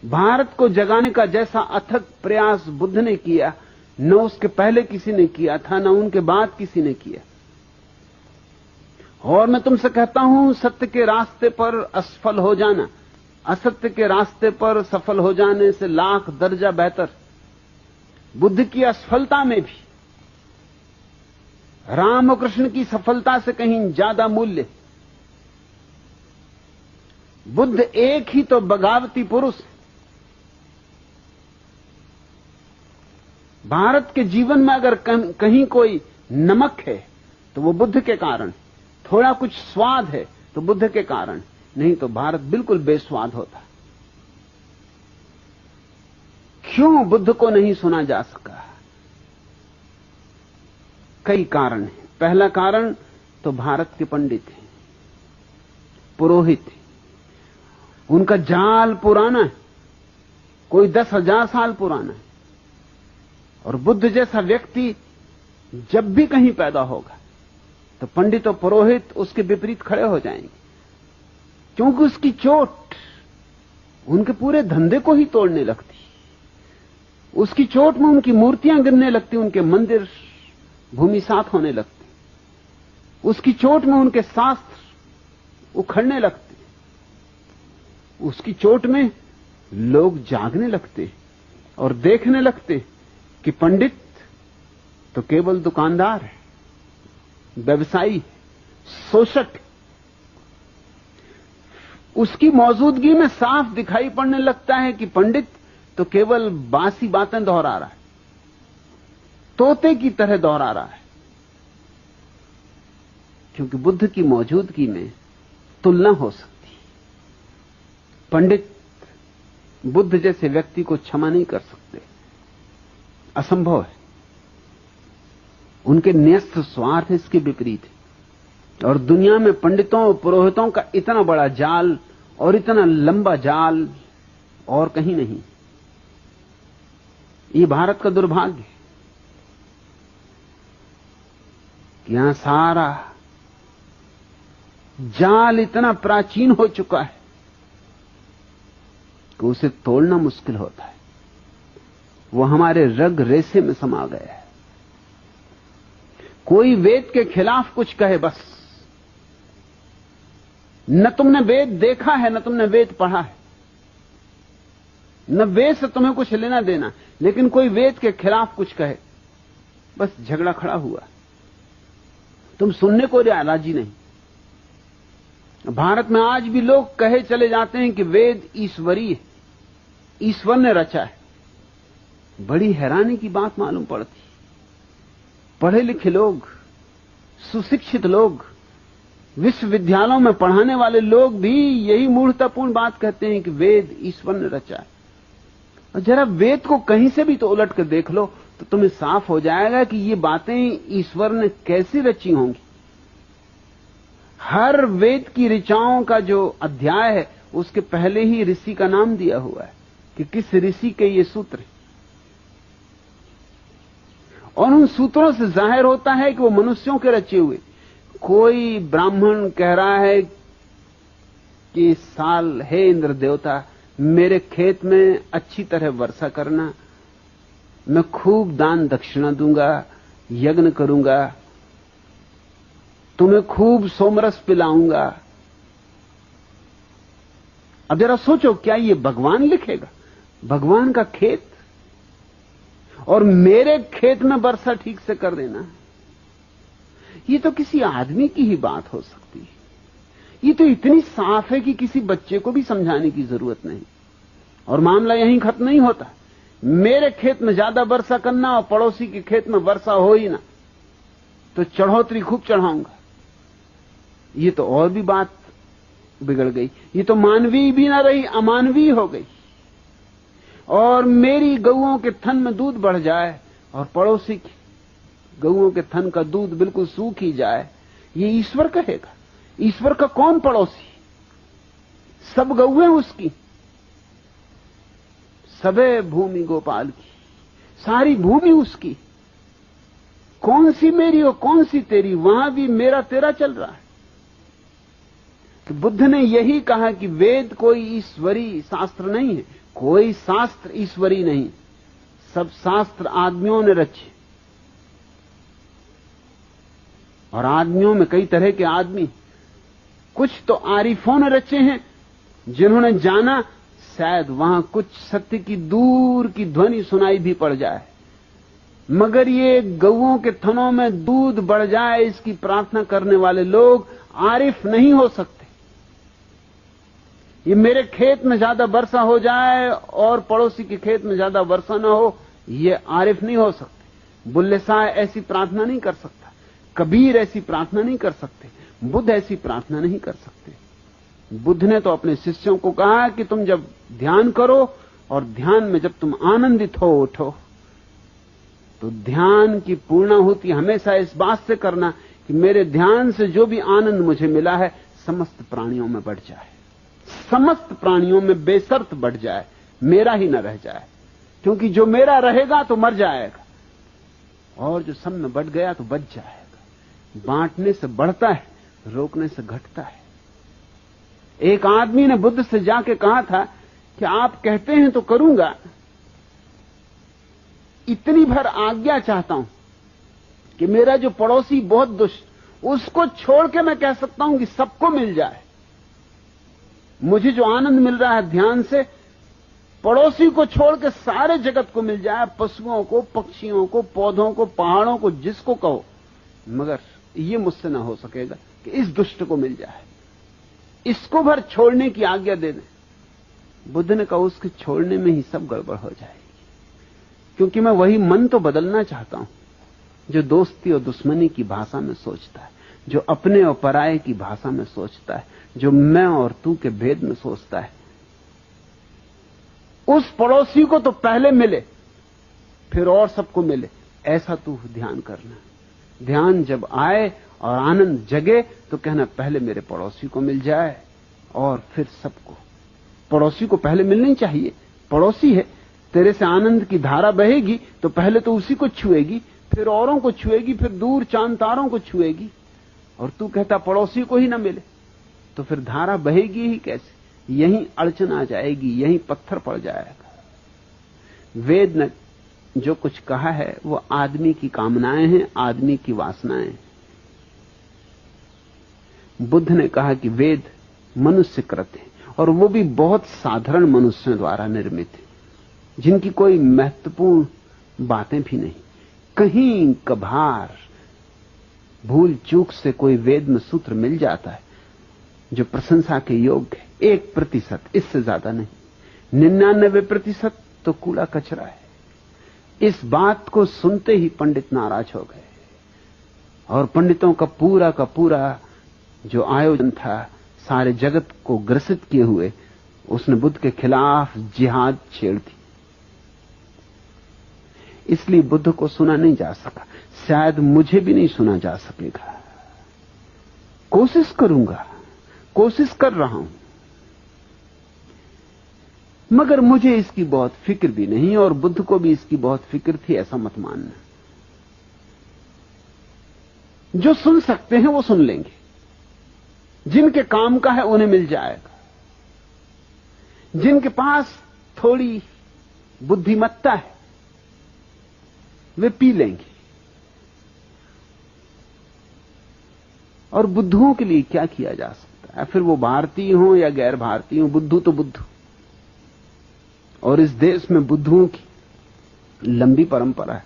भारत को जगाने का जैसा अथक प्रयास बुद्ध ने किया, न उसके पहले किसी ने किया था, न उनके बाद किसी ने किया। और मैं तुमसे कहता हूं, सत्य के रास्ते पर असफल हो जाना असत्य के रास्ते पर सफल हो जाने से लाख दर्जा बेहतर। बुद्ध की असफलता में भी राम और कृष्ण की सफलता से कहीं ज्यादा मूल्य। बुद्ध एक ही तो बगावती पुरुष। भारत के जीवन में अगर कहीं कोई नमक है तो वो बुद्ध के कारण, थोड़ा कुछ स्वाद है तो बुद्ध के कारण, नहीं तो भारत बिल्कुल बेस्वाद होता। क्यों बुद्ध को नहीं सुना जा सका? कई कारण हैं। पहला कारण तो भारत के पंडित हैं, पुरोहित हैं। उनका जाल पुराना है, कोई 10,000 साल पुराना है। और बुद्ध जैसा व्यक्ति जब भी कहीं पैदा होगा तो पंडित और पुरोहित उसके विपरीत खड़े हो जाएंगे, क्योंकि उसकी चोट उनके पूरे धंधे को ही तोड़ने लगती। उसकी चोट में उनकी मूर्तियां गिरने लगती, उनके मंदिर भूमिसात होने लगते। उसकी चोट में उनके शास्त्र उखड़ने लगते। उसकी चोट में लोग जागने लगते और देखने लगते कि पंडित तो केवल दुकानदार है, व्यवसायी, शोषक। उसकी मौजूदगी में साफ दिखाई पड़ने लगता है कि पंडित तो केवल बासी बातें दोहरा रहा है, तोते की तरह दोहरा रहा है। क्योंकि बुद्ध की मौजूदगी में तुलना हो सकती। पंडित बुद्ध जैसे व्यक्ति को क्षमा नहीं कर सकते, असंभव है। उनके न्यस्त स्वार्थ इसके विपरीत है। और दुनिया में पंडितों और पुरोहितों का इतना बड़ा जाल और इतना लंबा जाल और कहीं नहीं। ये भारत का दुर्भाग्य है कि यहां सारा जाल इतना प्राचीन हो चुका है कि उसे तोड़ना मुश्किल होता है। वो हमारे रग रेशे में समा गया है। कोई वेद के खिलाफ कुछ कहे, बस न तुमने वेद देखा है, न तुमने वेद पढ़ा है, न वेद से तुम्हें कुछ लेना देना, लेकिन कोई वेद के खिलाफ कुछ कहे, बस झगड़ा खड़ा हुआ। तुम सुनने को राजी नहीं। भारत में आज भी लोग कहे चले जाते हैं कि वेद ईश्वरीय, ईश्वर ने रचा है। बड़ी हैरानी की बात मालूम पड़ती। पढ़े लिखे लोग, सुशिक्षित लोग, विश्वविद्यालयों में पढ़ाने वाले लोग भी यही मूर्खतापूर्ण बात कहते हैं कि वेद ईश्वर ने रचा है। और जरा वेद को कहीं से भी तो उलट कर देख लो तो तुम्हें साफ हो जाएगा कि ये बातें ईश्वर ने कैसी रची होंगी। हर वेद की ऋचाओं का जो अध्याय है उसके पहले ही ऋषि का नाम दिया हुआ है कि किस ऋषि के ये सूत्र हैं। और उन सूत्रों से जाहिर होता है कि वो मनुष्यों के रचे हुए। कोई ब्राह्मण कह रहा है कि इस साल हे इंद्र देवता मेरे खेत में अच्छी तरह वर्षा करना, मैं खूब दान दक्षिणा दूंगा, यज्ञ करूंगा, तुम्हें खूब सोमरस पिलाऊंगा। अब जरा सोचो, क्या ये भगवान लिखेगा? भगवान का खेत और मेरे खेत में वर्षा ठीक से कर देना, ये तो किसी आदमी की ही बात हो सकती है। ये तो इतनी साफ है कि किसी बच्चे को भी समझाने की जरूरत नहीं। और मामला यहीं खत्म नहीं होता। मेरे खेत में ज्यादा वर्षा करना और पड़ोसी के खेत में वर्षा हो ही ना तो चढ़ोतरी खूब चढ़ाऊंगा। ये तो और भी बात बिगड़ गई। ये तो मानवीय भी ना रही, अमानवीय हो गई। और मेरी गऊओं के थन में दूध बढ़ जाए और पड़ोसी की गऊओं के थन का दूध बिल्कुल सूख ही जाए, ये ईश्वर कहेगा? ईश्वर का कौन पड़ोसी? सब गऊएं उसकी, सबे भूमि गोपाल की, सारी भूमि उसकी। कौन सी मेरी और कौन सी तेरी? वहां भी मेरा तेरा चल रहा है। कि बुद्ध ने यही कहा कि वेद कोई ईश्वरी शास्त्र नहीं है, कोई शास्त्र ईश्वरी नहीं, सब शास्त्र आदमियों ने रचे। और आदमियों में कई तरह के आदमी, कुछ तो आरिफों ने रचे हैं जिन्होंने जाना शायद वहां कुछ सत्य की दूर की ध्वनि सुनाई भी पड़ जाए, मगर ये गऊओं के थनों में दूध बढ़ जाए इसकी प्रार्थना करने वाले लोग आरिफ नहीं हो सकते। ये मेरे खेत में ज्यादा वर्षा हो जाए और पड़ोसी के खेत में ज्यादा वर्षा ना हो, ये आरिफ नहीं हो सकते। बुल्ले शाह ऐसी प्रार्थना नहीं कर सकता, कबीर ऐसी प्रार्थना नहीं कर सकते, बुद्ध ऐसी प्रार्थना नहीं कर सकते। बुद्ध ने तो अपने शिष्यों को कहा कि तुम जब ध्यान करो और ध्यान में जब तुम आनंदित हो उठो, तो ध्यान की पूर्णाहुति हमेशा इस बात से करना कि मेरे ध्यान से जो भी आनंद मुझे मिला है समस्त प्राणियों में बढ़ जाए, समस्त प्राणियों में बेशर्त बढ़ जाए, मेरा ही न रह जाए। क्योंकि जो मेरा रहेगा तो मर जाएगा और जो सब में बढ़ गया तो बच जाएगा। बांटने से बढ़ता है, रोकने से घटता है। एक आदमी ने बुद्ध से जाके कहा था कि आप कहते हैं तो करूंगा, इतनी भर आज्ञा चाहता हूं कि मेरा जो पड़ोसी बहुत दुष्ट, उसको छोड़ के मैं कह सकता हूं कि सबको मिल जाए। मुझे जो आनंद मिल रहा है ध्यान से, पड़ोसी को छोड़ के सारे जगत को मिल जाए, पशुओं को, पक्षियों को, पौधों को, पहाड़ों को, जिसको कहो, मगर ये मुझसे ना हो सकेगा कि इस दुष्ट को मिल जाए, इसको भर छोड़ने की आज्ञा दे दें। बुद्ध ने कहा उसके छोड़ने में ही सब गड़बड़ हो जाएगी, क्योंकि मैं वही मन तो बदलना चाहता हूं जो दोस्ती और दुश्मनी की भाषा में सोचता है, जो अपने और पराये की भाषा में सोचता है, जो मैं और तू के भेद में सोचता है। उस पड़ोसी को तो पहले मिले फिर और सबको मिले, ऐसा तू ध्यान करना। ध्यान जब आए और आनंद जगे तो कहना पहले मेरे पड़ोसी को मिल जाए और फिर सबको। पड़ोसी को पहले मिलनी चाहिए, पड़ोसी है, तेरे से आनंद की धारा बहेगी तो पहले तो उसी को छुएगी, फिर औरों को छुएगी, फिर दूर चांद तारों को छुएगी। और तू कहता पड़ोसी को ही ना मिले, तो फिर धारा बहेगी ही कैसे? यहीं अड़चन आ जाएगी, यहीं पत्थर पड़ जाएगा। वेद ने जो कुछ कहा है वो आदमी की कामनाएं हैं, आदमी की वासनाएं हैं। बुद्ध ने कहा कि वेद मनुष्य कृत है, और वो भी बहुत साधारण मनुष्यों द्वारा निर्मित है, जिनकी कोई महत्वपूर्ण बातें भी नहीं। कहीं कभार भूल चूक से कोई वेद में सूत्र मिल जाता है जो प्रशंसा के योग्य है, 1%, इससे ज्यादा नहीं। 99% तो कूड़ा कचरा है। इस बात को सुनते ही पंडित नाराज हो गए, और पंडितों का पूरा जो आयोजन था सारे जगत को ग्रसित किए हुए, उसने बुद्ध के खिलाफ जिहाद छेड़ दी। इसलिए बुद्ध को सुना नहीं जा सका, शायद मुझे भी नहीं सुना जा सकेगा। कोशिश करूंगा, कोशिश कर रहा हूं, मगर मुझे इसकी बहुत फिक्र भी नहीं, और बुद्ध को भी इसकी बहुत फिक्र थी, ऐसा मत मानना। जो सुन सकते हैं वो सुन लेंगे, जिनके काम का है उन्हें मिल जाएगा, जिनके पास थोड़ी बुद्धिमत्ता है वे पी लेंगे। और बुद्धुओं के लिए क्या किया जा सकता है? फिर वो भारतीय हो या गैर भारतीय हो, बुद्धू तो बुद्धू। और इस देश में बुद्धुओं की लंबी परंपरा है।